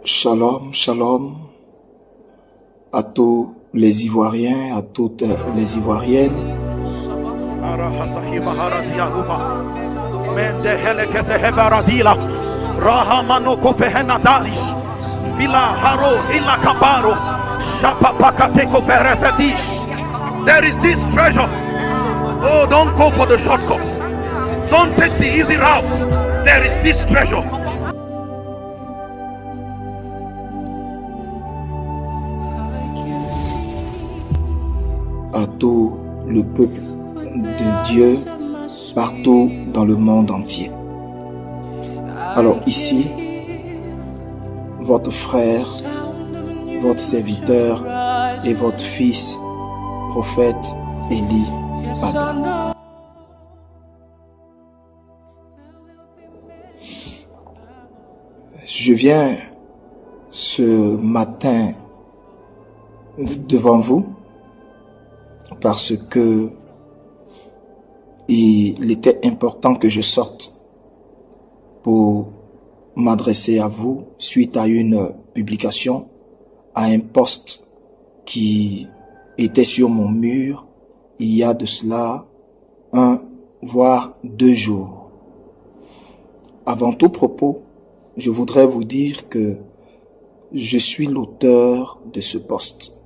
Shalom, shalom à tous les Ivoiriens, à toutes les Ivoiriennes. There is this treasure. Oh, don't go for the shortcuts. Don't take the easy route. There is this treasure. À tout le peuple de Dieu partout dans le monde entier. Alors ici, votre frère, votre serviteur et votre fils, prophète Eli Bada. Je viens ce matin devant vous parce que il était important que je sorte pour m'adresser à vous suite à une publication, à un post qui était sur mon mur il y a de cela 1 voire 2 jours. Avant tout propos, je voudrais vous dire que je suis l'auteur de ce post.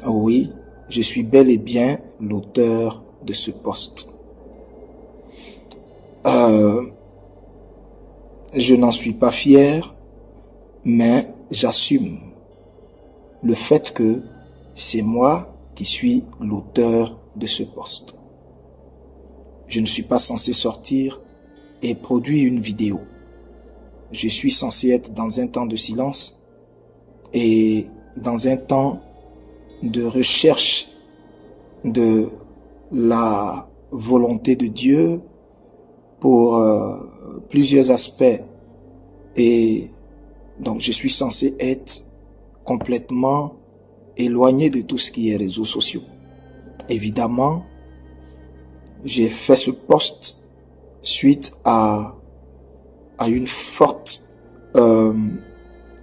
Oui, je suis bel et bien l'auteur de ce post. Je n'en suis pas fier, mais j'assume le fait que c'est moi qui suis l'auteur de ce post. Je ne suis pas censé sortir et produire une vidéo. Je suis censé être dans un temps de silence et dans un temps de recherche de la volonté de Dieu pour plusieurs aspects. Et donc je suis censé être complètement éloigné de tout ce qui est réseaux sociaux. Évidemment, j'ai fait ce post suite à une forte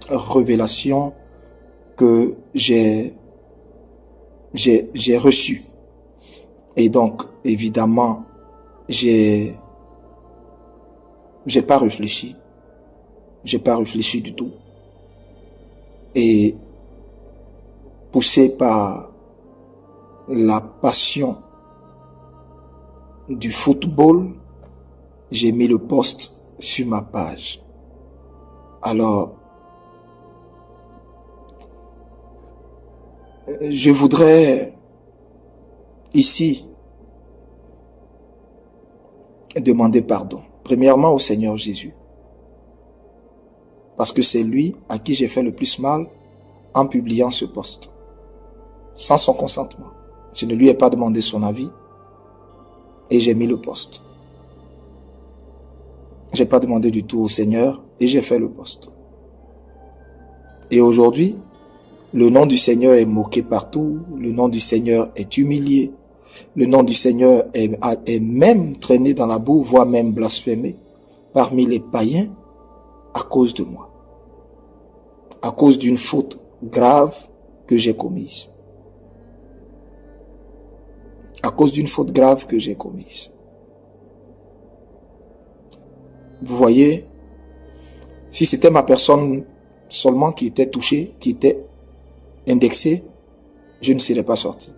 révélation que j'ai reçue. Et donc, évidemment, j'ai pas réfléchi. J'ai pas réfléchi du tout. Et poussé par la passion du football, j'ai mis le post sur ma page. Alors, je voudrais ici demander pardon. Premièrement au Seigneur Jésus. Parce que c'est lui à qui j'ai fait le plus mal en publiant ce post. Sans son consentement. Je ne lui ai pas demandé son avis et j'ai mis le post. J'ai pas demandé du tout au Seigneur et j'ai fait le post. Et aujourd'hui, le nom du Seigneur est moqué partout, le nom du Seigneur est humilié, le nom du Seigneur est même traîné dans la boue, voire même blasphémé parmi les païens à cause de moi, à cause d'une faute grave que j'ai commise. À cause d'une faute grave que j'ai commise. Vous voyez, si c'était ma personne seulement qui était touchée, qui était indexée, je ne serais pas sorti.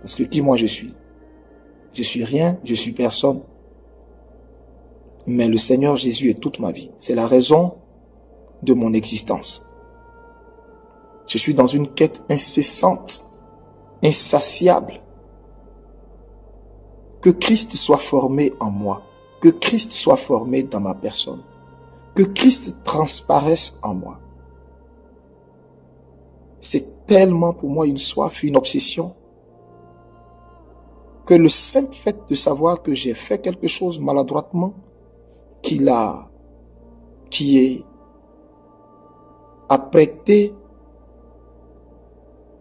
Parce que qui moi je suis? Je suis rien, je suis personne. Mais le Seigneur Jésus est toute ma vie. C'est la raison de mon existence. Je suis dans une quête incessante, insatiable. Que Christ soit formé en moi. Que Christ soit formé dans ma personne. Que Christ transparaisse en moi. C'est tellement pour moi une soif, une obsession, que le simple fait de savoir que j'ai fait quelque chose maladroitement, qui a prêté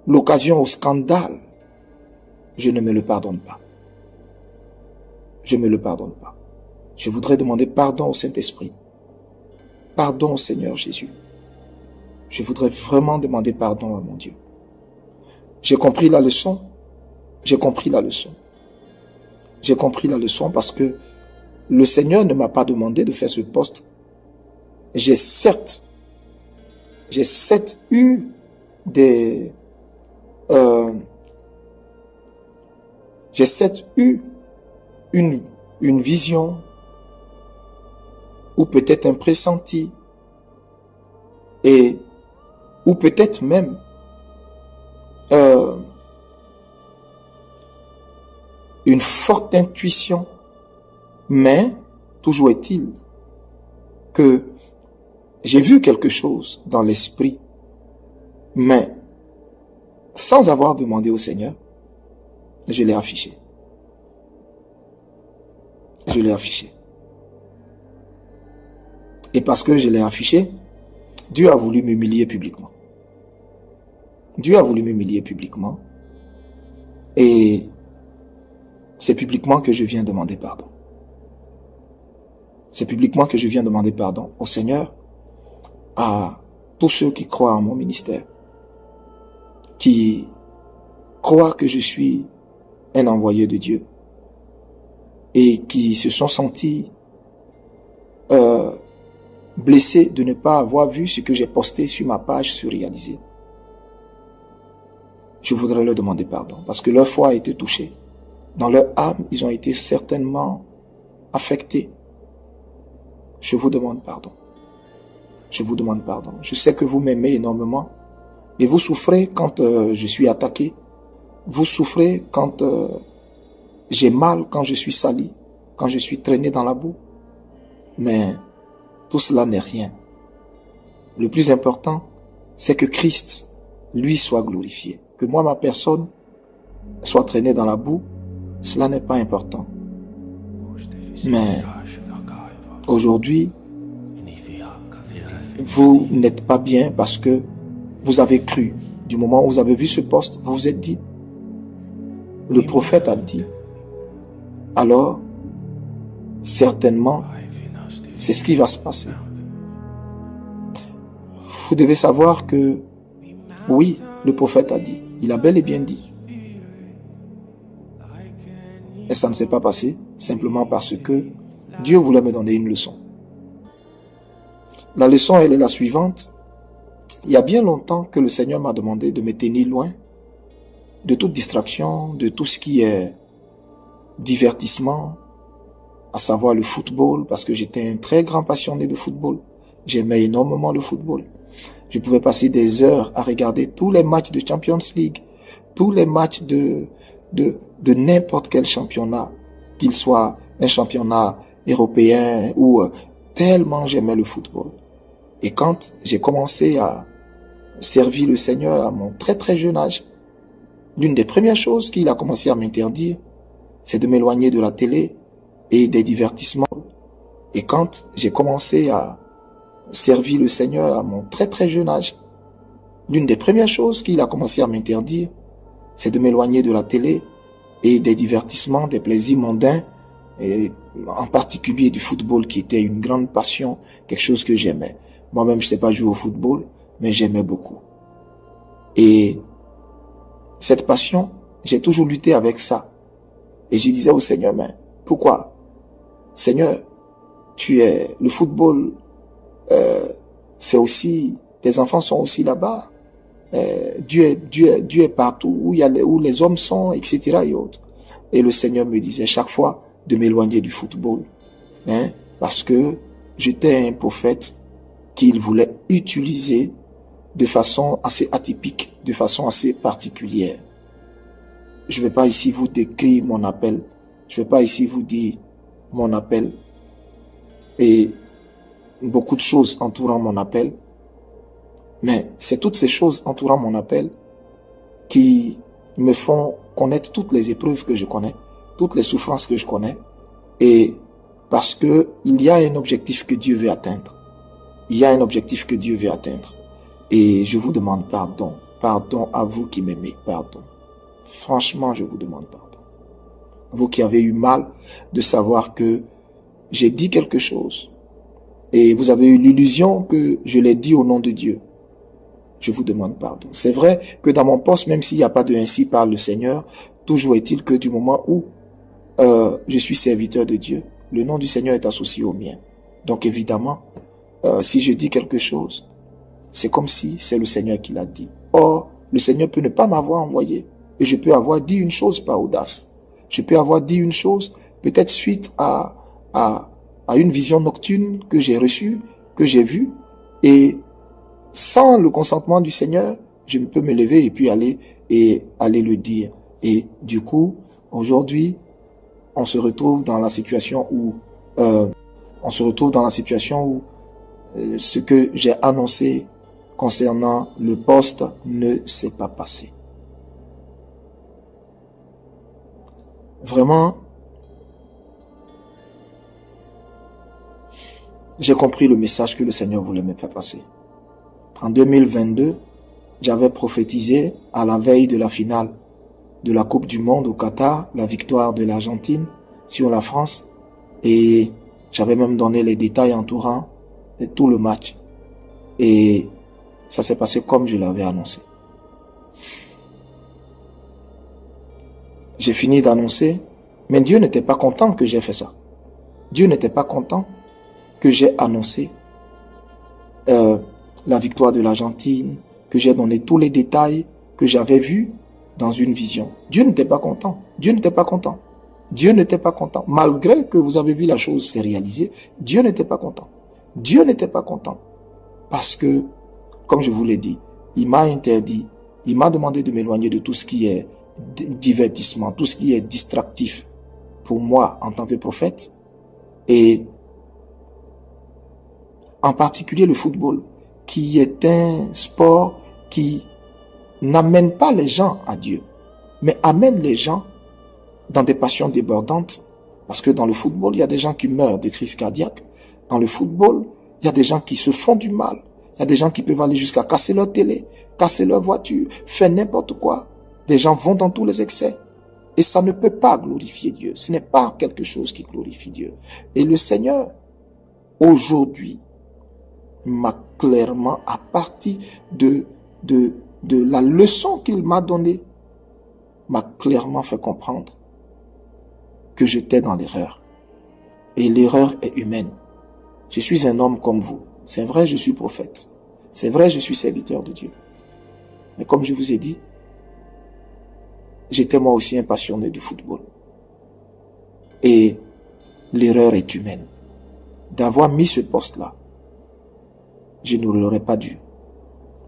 l'occasion au scandale, je ne me le pardonne pas. Je ne me le pardonne pas. Je voudrais demander pardon au Saint-Esprit pardon au Seigneur Jésus. Je voudrais vraiment demander pardon à mon Dieu. J'ai compris la leçon. J'ai compris la leçon. J'ai compris la leçon parce que le Seigneur ne m'a pas demandé de faire ce poste. J'ai certes eu une vision ou peut-être un pressenti ou peut-être même une forte intuition, mais toujours est-il que j'ai vu quelque chose dans l'esprit, mais sans avoir demandé au Seigneur, je l'ai affiché. Je l'ai affiché. Et parce que je l'ai affiché, Dieu a voulu m'humilier publiquement. Dieu a voulu m'humilier publiquement. Et c'est publiquement que je viens demander pardon. C'est publiquement que je viens demander pardon au Seigneur, à tous ceux qui croient en mon ministère, qui croient que je suis un envoyé de Dieu et qui se sont sentis blessés de ne pas avoir vu ce que j'ai posté sur ma page sur Réaliser. Je voudrais leur demander pardon parce que leur foi a été touchée. Dans leur âme, ils ont été certainement affectés. Je vous demande pardon. Je vous demande pardon. Je sais que vous m'aimez énormément et vous souffrez quand je suis attaqué. Vous souffrez quand j'ai mal, quand je suis sali, quand je suis traîné dans la boue. Mais tout cela n'est rien. Le plus important, c'est que Christ, lui, soit glorifié. Que moi, ma personne, soit traînée dans la boue, cela n'est pas important. Mais aujourd'hui, vous n'êtes pas bien parce que vous avez cru. Du moment où vous avez vu ce poste, vous vous êtes dit, le prophète a dit. Alors, certainement, c'est ce qui va se passer. Vous devez savoir que, oui, le prophète a dit. Il a bel et bien dit. Et ça ne s'est pas passé simplement parce que Dieu voulait me donner une leçon. La leçon, elle est la suivante. Il y a bien longtemps que le Seigneur m'a demandé de me tenir loin de toute distraction, de tout ce qui est divertissement, à savoir le football, parce que j'étais un très grand passionné de football. J'aimais énormément le football. Je pouvais passer des heures à regarder tous les matchs de Champions League, tous les matchs de n'importe quel championnat, qu'il soit un championnat européen ou tellement j'aimais le football. Et quand j'ai commencé à servir le Seigneur à mon très très jeune âge, l'une des premières choses qu'il a commencé à m'interdire, c'est de m'éloigner de la télé et des divertissements. Et quand j'ai commencé à servir le Seigneur à mon très très jeune âge, l'une des premières choses qu'il a commencé à m'interdire, c'est de m'éloigner de la télé et des divertissements, des plaisirs mondains, et en particulier du football qui était une grande passion, quelque chose que j'aimais. Moi-même, je ne sais pas jouer au football, mais j'aimais beaucoup. Et cette passion, j'ai toujours lutté avec ça. Et je disais au Seigneur, mais pourquoi? Seigneur, le football, c'est aussi, tes enfants sont aussi là-bas. Dieu est partout où les hommes sont, etc. et autres. Et le Seigneur me disait chaque fois de m'éloigner du football, parce que j'étais un prophète qu'il voulait utiliser de façon assez atypique, de façon assez particulière. Je ne vais pas ici vous décrire mon appel, je ne vais pas ici vous dire mon appel et beaucoup de choses entourant mon appel, mais c'est toutes ces choses entourant mon appel qui me font connaître toutes les épreuves que je connais, toutes les souffrances que je connais, et parce que il y a un objectif que Dieu veut atteindre. Il y a un objectif que Dieu veut atteindre. Et je vous demande pardon. Pardon à vous qui m'aimez. Pardon. Franchement, je vous demande pardon. Vous qui avez eu mal de savoir que j'ai dit quelque chose et vous avez eu l'illusion que je l'ai dit au nom de Dieu, je vous demande pardon. C'est vrai que dans mon poste, même s'il n'y a pas de ainsi parle le Seigneur, toujours est-il que du moment où je suis serviteur de Dieu, le nom du Seigneur est associé au mien. Donc évidemment, si je dis quelque chose, c'est comme si c'est le Seigneur qui l'a dit. Or, le Seigneur peut ne pas m'avoir envoyé. Et je peux avoir dit une chose par audace. Je peux avoir dit une chose peut-être suite à une vision nocturne que j'ai reçue, que j'ai vue. Et sans le consentement du Seigneur, je ne peux me lever et puis aller le dire. Et du coup, aujourd'hui, on se retrouve dans la situation où ce que j'ai annoncé concernant le poste ne s'est pas passé. Vraiment, j'ai compris le message que le Seigneur voulait me faire passer. En 2022, j'avais prophétisé à la veille de la finale de la Coupe du Monde au Qatar, la victoire de l'Argentine sur la France, et j'avais même donné les détails entourant tout le match. Et ça s'est passé comme je l'avais annoncé. J'ai fini d'annoncer, mais Dieu n'était pas content que j'ai fait ça. Dieu n'était pas content que j'ai annoncé la victoire de l'Argentine, que j'ai donné tous les détails que j'avais vus dans une vision. Dieu n'était pas content. Dieu n'était pas content. Dieu n'était pas content. Malgré que vous avez vu la chose s'est réalisée, Dieu n'était pas content. Dieu n'était pas content. Parce que, comme je vous l'ai dit, il m'a interdit, il m'a demandé de m'éloigner de tout ce qui est divertissement, tout ce qui est distractif pour moi en tant que prophète, et en particulier le football, qui est un sport qui n'amène pas les gens à Dieu, mais amène les gens dans des passions débordantes, parce que dans le football, il y a des gens qui meurent de crise cardiaque. Dans le football, il y a des gens qui se font du mal. Il y a des gens qui peuvent aller jusqu'à casser leur télé, casser leur voiture, faire n'importe quoi. Des gens vont dans tous les excès. Et ça ne peut pas glorifier Dieu. Ce n'est pas quelque chose qui glorifie Dieu. Et le Seigneur, aujourd'hui, m'a clairement, à partir de la leçon qu'il m'a donnée, m'a clairement fait comprendre que j'étais dans l'erreur. Et l'erreur est humaine. Je suis un homme comme vous. C'est vrai, je suis prophète. C'est vrai, je suis serviteur de Dieu. Mais comme je vous ai dit, j'étais moi aussi un passionné du football. Et l'erreur est humaine. D'avoir mis ce poste-là, je ne l'aurais pas dû.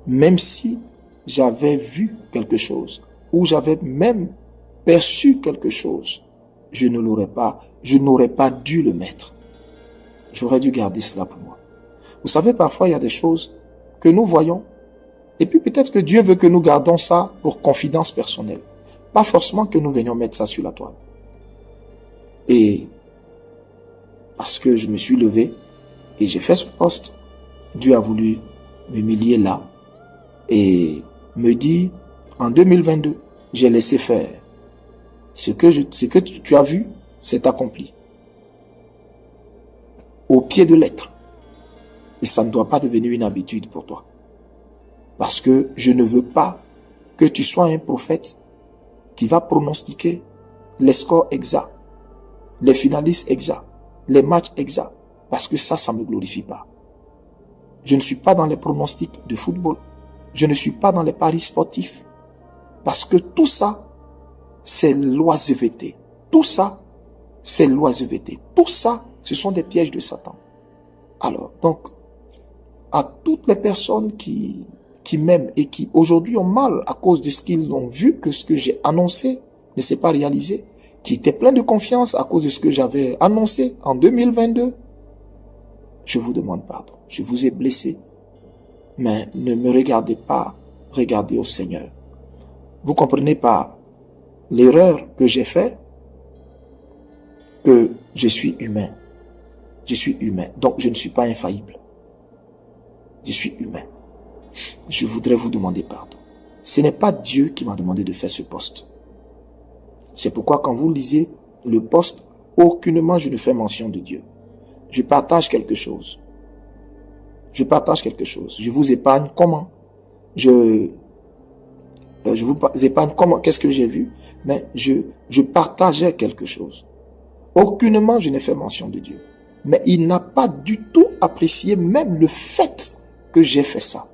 Même si j'avais vu quelque chose, ou j'avais même perçu quelque chose, je n'aurais pas dû le mettre. J'aurais dû garder cela pour moi. Vous savez, parfois, il y a des choses que nous voyons, et puis peut-être que Dieu veut que nous gardons ça pour confidence personnelle. Pas forcément que nous venions mettre ça sur la toile. Et parce que je me suis levé et j'ai fait ce poste, Dieu a voulu m'humilier là et me dit, en 2022, j'ai laissé faire. Ce que tu as vu, c'est accompli. Au pied de lettre. Et ça ne doit pas devenir une habitude pour toi. Parce que je ne veux pas que tu sois un prophète qui va pronostiquer les scores exacts, les finalistes exacts, les matchs exacts. Parce que ça ne me glorifie pas. Je ne suis pas dans les pronostics de football. Je ne suis pas dans les paris sportifs. Parce que tout ça, c'est l'oisiveté. Tout ça, c'est l'oisiveté. Tout ça, ce sont des pièges de Satan. Alors, donc, à toutes les personnes qui m'aiment et qui aujourd'hui ont mal à cause de ce qu'ils ont vu, que ce que j'ai annoncé ne s'est pas réalisé, qui étaient pleins de confiance à cause de ce que j'avais annoncé en 2022, je vous demande pardon. Je vous ai blessé. Mais ne me regardez pas, regardez au Seigneur. Vous comprenez pas l'erreur que j'ai faite, que je suis humain. Je suis humain, donc je ne suis pas infaillible. Je suis humain. Je voudrais vous demander pardon. Ce n'est pas Dieu qui m'a demandé de faire ce poste. C'est pourquoi quand vous lisez le poste, aucunement je ne fais mention de Dieu. Je partage quelque chose. Je partage quelque chose. Je vous épargne comment? Je vous épargne comment? Qu'est-ce que j'ai vu? Mais je partageais quelque chose. Aucunement je n'ai fait mention de Dieu. Mais il n'a pas du tout apprécié même le fait que j'ai fait ça.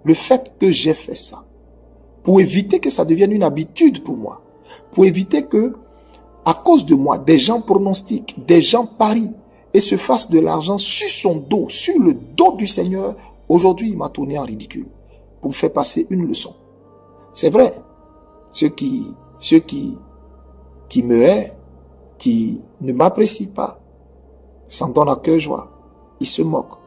Le fait que j'ai fait ça. Pour éviter que ça devienne une habitude pour moi. Pour éviter que, à cause de moi, des gens pronostiquent, des gens parient et se fassent de l'argent sur son dos, sur le dos du Seigneur. Aujourd'hui, il m'a tourné en ridicule pour me faire passer une leçon. C'est vrai, ceux qui me haïssent, qui ne m'apprécient pas, s'en donnent à cœur joie, ils se moquent.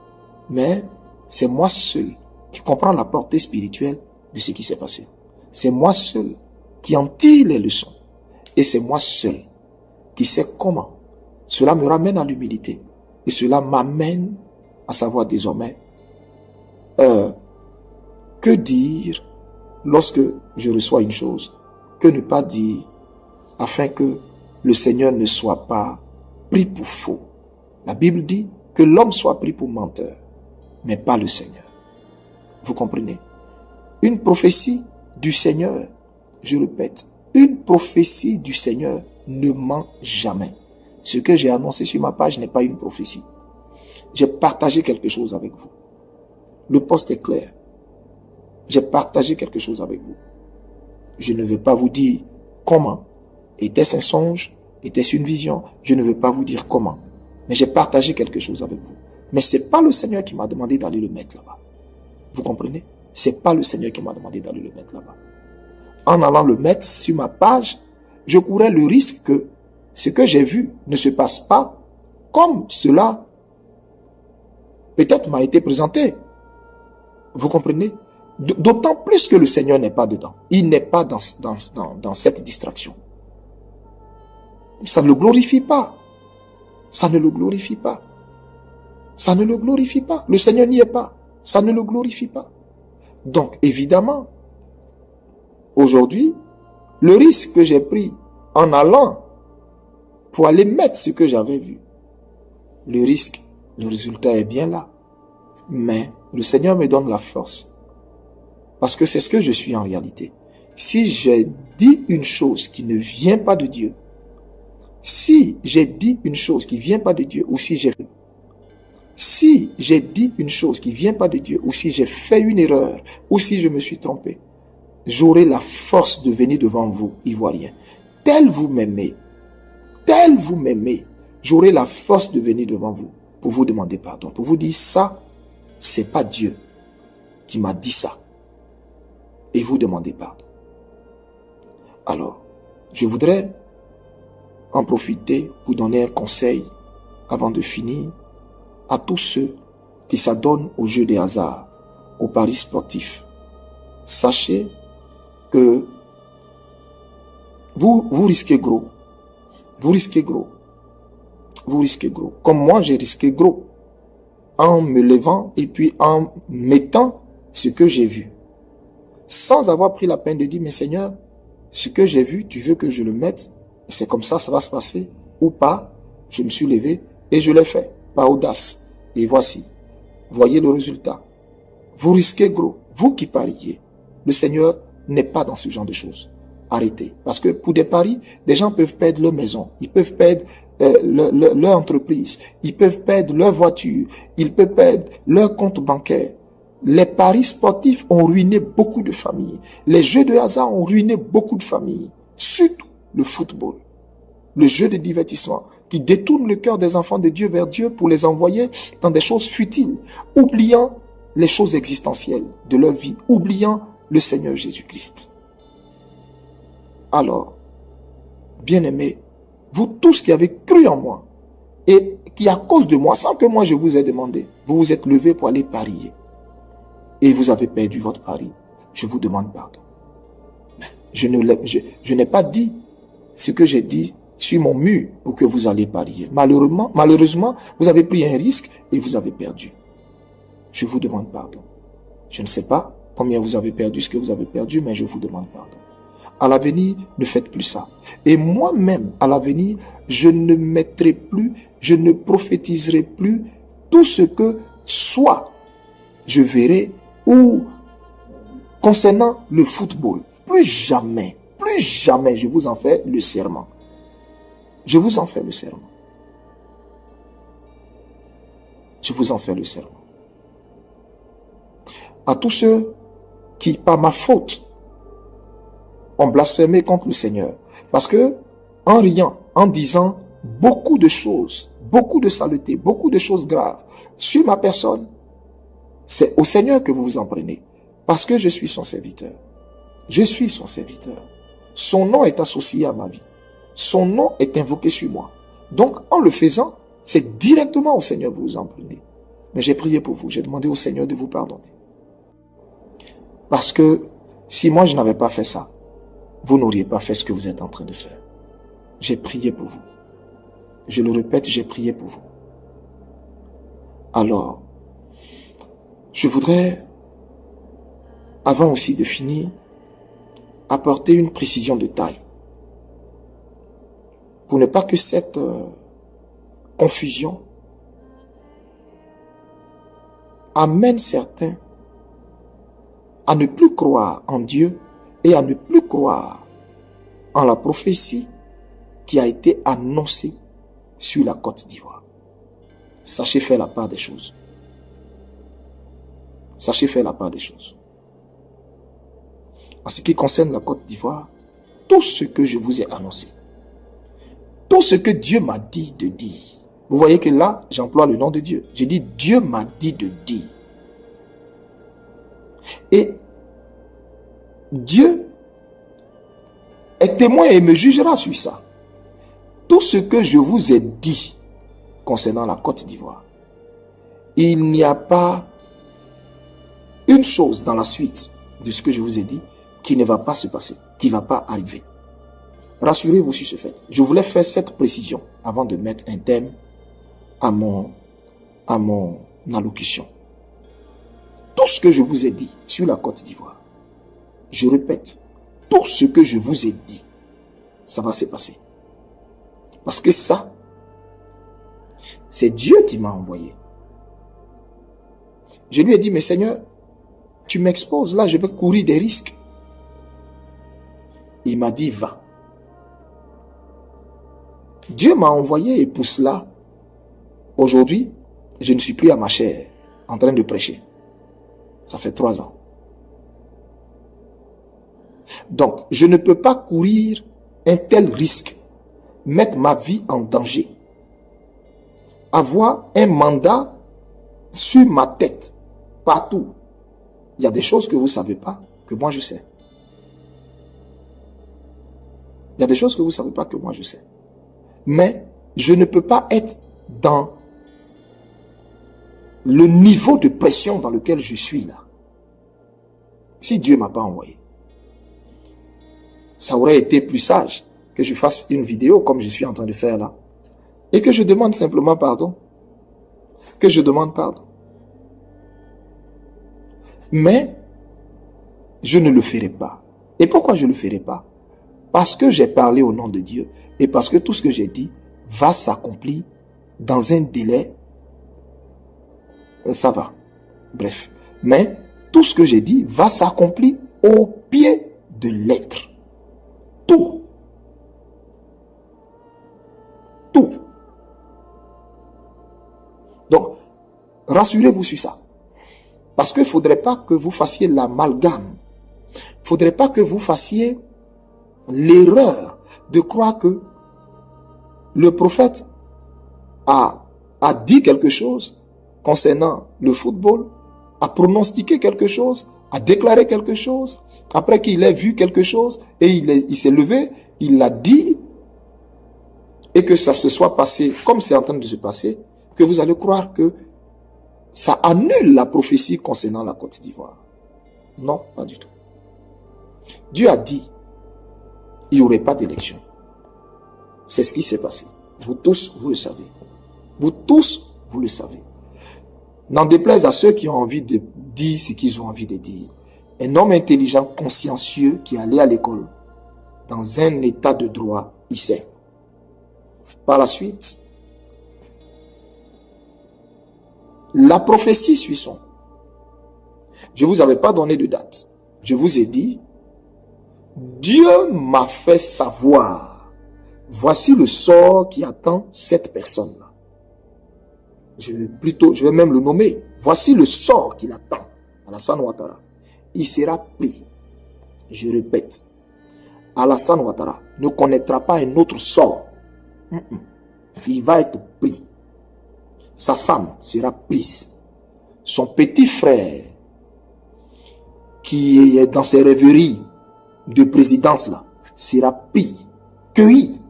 Mais c'est moi seul qui comprends la portée spirituelle de ce qui s'est passé. C'est moi seul qui en tire les leçons. Et c'est moi seul qui sais comment. Cela me ramène à l'humilité. Et cela m'amène à savoir désormais que dire lorsque je reçois une chose, que ne pas dire afin que le Seigneur ne soit pas pris pour faux. La Bible dit que l'homme soit pris pour menteur, mais pas le Seigneur. Vous comprenez? Une prophétie du Seigneur, je répète, une prophétie du Seigneur ne ment jamais. Ce que j'ai annoncé sur ma page n'est pas une prophétie. J'ai partagé quelque chose avec vous. Le poste est clair. J'ai partagé quelque chose avec vous. Je ne veux pas vous dire comment. Était-ce un songe? Était-ce une vision? Je ne veux pas vous dire comment. Mais j'ai partagé quelque chose avec vous. Mais ce n'est pas le Seigneur qui m'a demandé d'aller le mettre là-bas. Vous comprenez? Ce n'est pas le Seigneur qui m'a demandé d'aller le mettre là-bas. En allant le mettre sur ma page, je courais le risque que ce que j'ai vu ne se passe pas comme cela peut-être m'a été présenté. Vous comprenez? D'autant plus que le Seigneur n'est pas dedans. Il n'est pas dans cette distraction. Ça ne le glorifie pas. Ça ne le glorifie pas. Ça ne le glorifie pas. Le Seigneur n'y est pas. Ça ne le glorifie pas. Donc, évidemment, aujourd'hui, le risque que j'ai pris en allant pour aller mettre ce que j'avais vu, le risque, le résultat est bien là. Mais le Seigneur me donne la force. Parce que c'est ce que je suis en réalité. Si j'ai dit une chose qui ne vient pas de Dieu, si j'ai dit une chose qui ne vient pas de Dieu, ou si j'ai dit une chose qui ne vient pas de Dieu, ou si j'ai fait une erreur, ou si je me suis trompé, j'aurai la force de venir devant vous, Ivoiriens. Tel vous m'aimez, j'aurai la force de venir devant vous pour vous demander pardon, pour vous dire ça, c'est pas Dieu qui m'a dit ça. Et vous demandez pardon. Alors, je voudrais en profiter pour donner un conseil avant de finir à tous ceux qui s'adonnent au jeu des hasards, aux paris sportifs. Sachez que vous risquez gros. Vous risquez gros. Vous risquez gros. Comme moi, j'ai risqué gros en me levant et puis en mettant ce que j'ai vu. Sans avoir pris la peine de dire, mais Seigneur, ce que j'ai vu, tu veux que je le mette? C'est comme ça va se passer ou pas? Je me suis levé et je l'ai fait, par audace. Et voici, voyez le résultat. Vous risquez gros, vous qui pariez. Le Seigneur n'est pas dans ce genre de choses. Arrêtez. Parce que pour des paris, des gens peuvent perdre leur maison, ils peuvent perdre leur entreprise, ils peuvent perdre leur voiture, ils peuvent perdre leur compte bancaire. Les paris sportifs ont ruiné beaucoup de familles. Les jeux de hasard ont ruiné beaucoup de familles. Surtout le football. Le jeu de divertissement qui détourne le cœur des enfants de Dieu vers Dieu pour les envoyer dans des choses futiles, oubliant les choses existentielles de leur vie, oubliant le Seigneur Jésus-Christ. Alors, bien-aimés, vous tous qui avez cru en moi et qui à cause de moi, sans que moi je vous ai demandé, vous vous êtes levés pour aller parier et vous avez perdu votre pari, je vous demande pardon. Je n'ai pas dit ce que j'ai dit sur mon mur pour que vous alliez parier. Malheureusement, vous avez pris un risque et vous avez perdu. Je vous demande pardon. Je ne sais pas combien vous avez perdu, ce que vous avez perdu, mais je vous demande pardon. À l'avenir, ne faites plus ça. Et moi-même, à l'avenir, je ne mettrai plus, je ne prophétiserai plus tout ce que soit je verrai, ou concernant le football, plus jamais, je vous en fais le serment. Je vous en fais le serment. Je vous en fais le serment. À tous ceux qui, par ma faute, ont blasphémé contre le Seigneur. Parce que, en riant, en disant beaucoup de choses, beaucoup de saletés, beaucoup de choses graves sur ma personne, c'est au Seigneur que vous vous en prenez. Parce que je suis son serviteur. Je suis son serviteur. Son nom est associé à ma vie. Son nom est invoqué sur moi. Donc, en le faisant, c'est directement au Seigneur que vous vous en prenez. Mais j'ai prié pour vous. J'ai demandé au Seigneur de vous pardonner. Parce que si moi je n'avais pas fait ça, vous n'auriez pas fait ce que vous êtes en train de faire. J'ai prié pour vous. Je le répète, j'ai prié pour vous. Alors, je voudrais, avant aussi de finir, apporter une précision de taille. Pour ne pas que cette confusion amène certains à ne plus croire en Dieu et à ne plus croire en la prophétie qui a été annoncée sur la Côte d'Ivoire. Sachez faire la part des choses. Sachez faire la part des choses. En ce qui concerne la Côte d'Ivoire, tout ce que je vous ai annoncé, tout ce que Dieu m'a dit de dire, vous voyez que là, j'emploie le nom de Dieu. Je dis Dieu m'a dit de dire. Et Dieu est témoin et me jugera sur ça. Tout ce que je vous ai dit concernant la Côte d'Ivoire, il n'y a pas une chose dans la suite de ce que je vous ai dit qui ne va pas se passer, qui ne va pas arriver. Rassurez-vous sur ce fait. Je voulais faire cette précision avant de mettre un thème à mon allocution. Tout ce que je vous ai dit sur la Côte d'Ivoire, je répète, tout ce que je vous ai dit, ça va se passer. Parce que ça, c'est Dieu qui m'a envoyé. Je lui ai dit, mais Seigneur, tu m'exposes, là je vais courir des risques. Il m'a dit, va. Dieu m'a envoyé et pour cela, aujourd'hui, je ne suis plus à ma chair, en train de prêcher. Ça fait 3 ans. Donc, je ne peux pas courir un tel risque, mettre ma vie en danger, avoir un mandat sur ma tête, partout. Il y a des choses que vous ne savez pas, que moi je sais. Il y a des choses que vous ne savez pas, que moi je sais. Mais je ne peux pas être dans le niveau de pression dans lequel je suis là. Si Dieu ne m'a pas envoyé, ça aurait été plus sage que je fasse une vidéo comme je suis en train de faire là. Et que je demande simplement pardon. Que je demande pardon. Mais je ne le ferai pas. Et pourquoi je ne le ferai pas? Parce que j'ai parlé au nom de Dieu et parce que tout ce que j'ai dit va s'accomplir dans un délai. Ça va. Bref. Mais tout ce que j'ai dit va s'accomplir au pied de l'être. Tout. Tout. Donc, rassurez-vous sur ça. Parce qu'il ne faudrait pas que vous fassiez l'amalgame. Il ne faudrait pas que vous fassiez l'erreur de croire que le prophète a dit quelque chose concernant le football, a pronostiqué quelque chose, a déclaré quelque chose, après qu'il ait vu quelque chose, et il s'est levé, il l'a dit, et que ça se soit passé comme c'est en train de se passer, que vous allez croire que ça annule la prophétie concernant la Côte d'Ivoire. Non, pas du tout. Dieu a dit, il n'y aurait pas d'élection. C'est ce qui s'est passé. Vous tous, vous le savez. Vous tous, vous le savez. N'en déplaise à ceux qui ont envie de dire ce qu'ils ont envie de dire. Un homme intelligent, consciencieux, qui allait à l'école, dans un état de droit, il sait. Par la suite, la prophétie suit son cours. Je ne vous avais pas donné de date. Je vous ai dit, Dieu m'a fait savoir, voici le sort qui attend cette personne-là. Je vais même le nommer. Voici le sort qu'il attend. Alassane Ouattara. Il sera pris. Je répète. Alassane Ouattara ne connaîtra pas un autre sort. Il va être pris. Sa femme sera prise. Son petit frère, qui est dans ses rêveries de présidence là, sera pris, cueilli.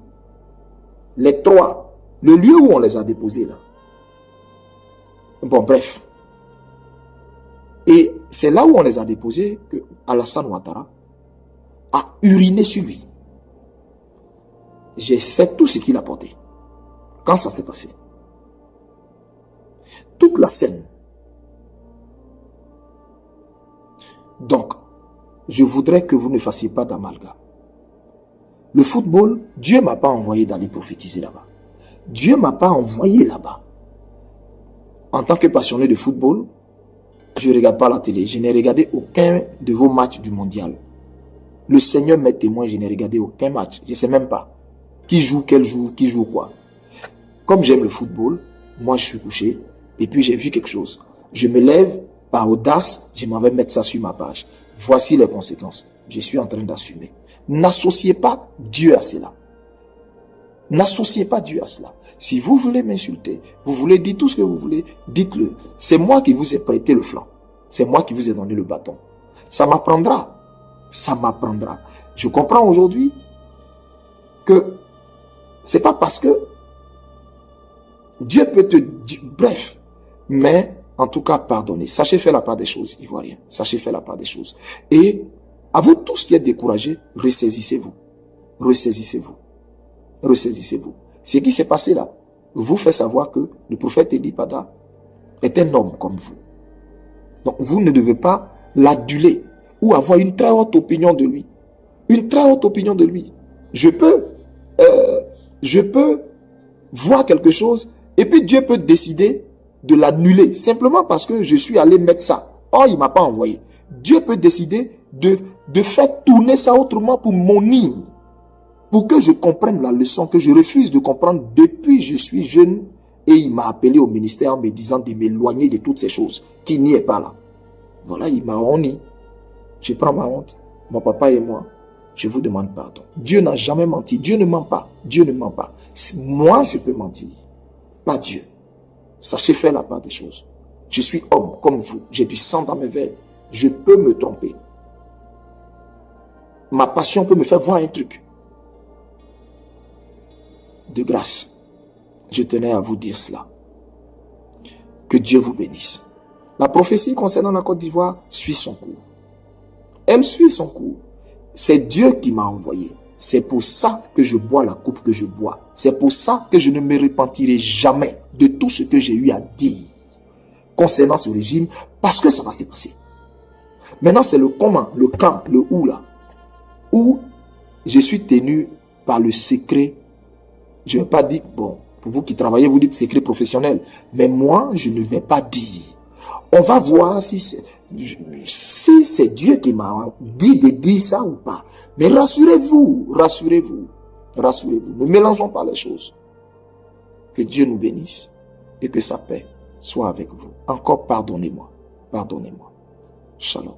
Les trois, le lieu où on les a déposés là. Bon, bref. Et c'est là où on les a déposés que Alassane Ouattara a uriné sur lui. Je sais tout ce qu'il a porté. Quand ça s'est passé. Toute la scène. Donc, je voudrais que vous ne fassiez pas d'amalgame. Le football, Dieu ne m'a pas envoyé d'aller prophétiser là-bas. Dieu ne m'a pas envoyé là-bas. En tant que passionné de football, je ne regarde pas la télé. Je n'ai regardé aucun de vos matchs du mondial. Le Seigneur m'est témoin, je n'ai regardé aucun match. Je ne sais même pas qui joue, quel jour, qui joue quoi. Comme j'aime le football, moi je suis couché et puis j'ai vu quelque chose. Je me lève, par audace, je m'en vais mettre ça sur ma page. Voici les conséquences. Je suis en train d'assumer. N'associez pas Dieu à cela. N'associez pas Dieu à cela. Si vous voulez m'insulter, vous voulez dire tout ce que vous voulez, dites-le. C'est moi qui vous ai prêté le flanc. C'est moi qui vous ai donné le bâton. Ça m'apprendra. Ça m'apprendra. Je comprends aujourd'hui que c'est pas parce que Dieu peut te dire, bref, mais en tout cas, pardonnez. Sachez faire la part des choses, Ivoiriens. Sachez faire la part des choses. Et à vous tous qui êtes découragés, ressaisissez-vous. Ressaisissez-vous. Ressaisissez-vous. Ce qui s'est passé là, vous fait savoir que le prophète Eli Pada est un homme comme vous. Donc vous ne devez pas l'aduler ou avoir une très haute opinion de lui. Une très haute opinion de lui. Je peux voir quelque chose et puis Dieu peut décider de l'annuler simplement parce que je suis allé mettre ça. Oh, il ne m'a pas envoyé. Dieu peut décider de faire tourner ça autrement pour m'honnir. Pour que je comprenne la leçon que je refuse de comprendre depuis que je suis jeune. Et il m'a appelé au ministère en me disant de m'éloigner de toutes ces choses qui n'y est pas là. Voilà, il m'a honni. Je prends ma honte. Mon papa et moi, je vous demande pardon. Dieu n'a jamais menti. Dieu ne ment pas. Dieu ne ment pas. Moi, je peux mentir. Pas Dieu. Sachez faire la part des choses. Je suis homme comme vous. J'ai du sang dans mes veines. Je peux me tromper. Ma passion peut me faire voir un truc. De grâce, je tenais à vous dire cela. Que Dieu vous bénisse. La prophétie concernant la Côte d'Ivoire suit son cours. Elle suit son cours. C'est Dieu qui m'a envoyé. C'est pour ça que je bois la coupe que je bois. C'est pour ça que je ne me repentirai jamais de tout ce que j'ai eu à dire concernant ce régime, parce que ça va se passer. Maintenant, c'est le comment, le quand, le où là, où je suis tenu par le secret. Je ne vais pas dire, bon, pour vous qui travaillez, vous dites secret professionnel. Mais moi, je ne vais pas dire. On va voir si c'est Dieu qui m'a dit de dire ça ou pas. Mais rassurez-vous, rassurez-vous, rassurez-vous. Ne mélangeons pas les choses. Que Dieu nous bénisse et que sa paix soit avec vous. Encore pardonnez-moi, pardonnez-moi. Shalom.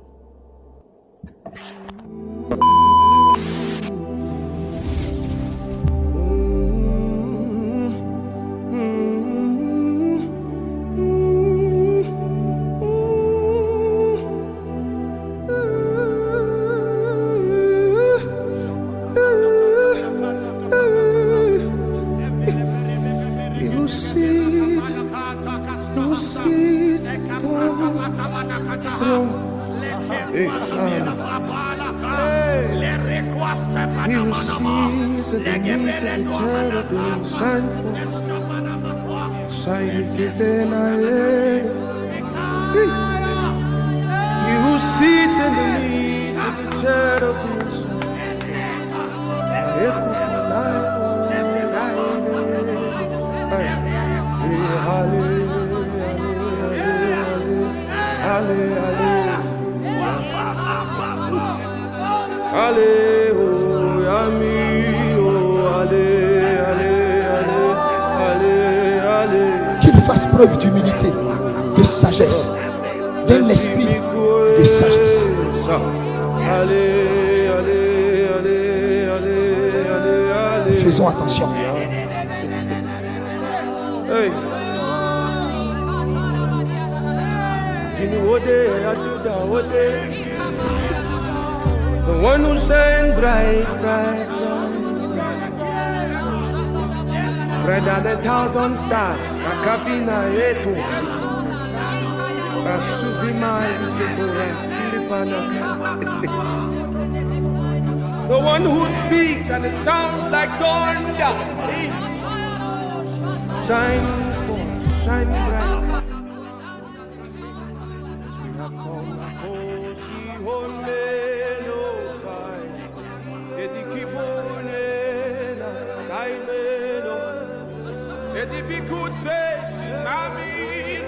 Allez, allez. allez, oh, ami, oh, allez, allez. Qu'il fasse preuve d'humilité, de sagesse, d'un esprit de sagesse. Allez. Faisons attention. Hey. The one who shines bright, brighter than 1,000 stars. Akabina yetu, asuvima ikebora skilipanaka. The one who speaks and it sounds like thunder. Shine forth, shine bright. As we have come, Akoshi Honelo Sai. Etikibone na Daimeno. Etibikutse Shinami.